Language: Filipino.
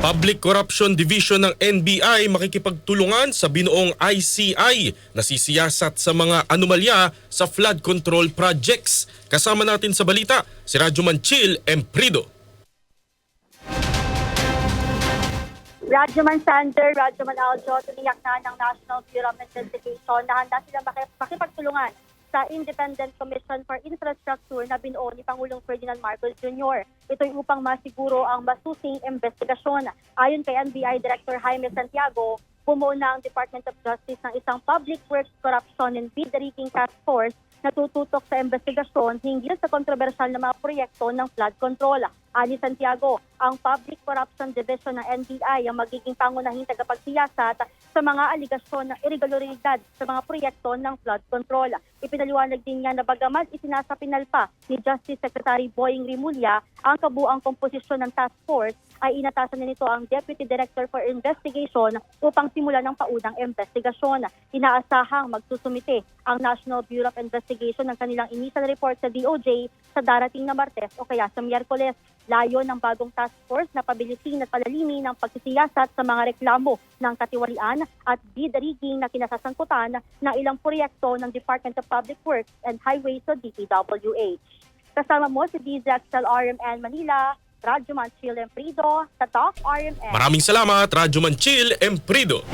Public Corruption Division ng NBI makikipagtulungan sa binuong ICI na sisiyasat sa mga anomalya sa flood control projects. Kasama natin sa balita si Radyoman Chill Emprido. Radyoman Sander, Radyoman Aljo, tiniyak na ng National Bureau of Investigation na handa silang makipagtulungan sa Independent Commission for Infrastructure na binuo ni Pangulong Ferdinand Marcos Jr. Ito'y upang masiguro ang masusing investigasyon. Ayon kay NBI Director Jaime Santiago, bumuo na ang Department of Justice ng isang Public Works Corruption and Bid Rigging Task Force na tututok sa investigasyon hinggil sa kontrobersyal na mga proyekto ng flood control. Ani Santiago, ang Public Corruption Division ng NBI ang magiging pangunahing tagapagsiyasat sa mga aligasyon ng irregularidad sa mga proyekto ng flood control. Ipinaliwanag din niya na bagaman isinasapinal pa ni Justice Secretary Boying Rimulya ang kabuang komposisyon ng task force, ay inatasan na nito ang Deputy Director for Investigation upang simulan ng paunang investigasyon. Inaasahang magsusumite ang National Bureau of Investigation ng kanilang initial report sa DOJ sa darating na Martes o kaya sa Miyerkules. Layo ng bagong task force na pabilisin at palalimin ang pagsisiyasat sa mga reklamo ng katiwalian at bid rigging na kinasasangkutan ng ilang proyekto ng Department of Public Works and Highways o DPWH. Kasama mo si DZXL RMN Manila, Radyoman Chill Emprido, sa Talk RMN. Maraming salamat, Radyoman Chill Emprido.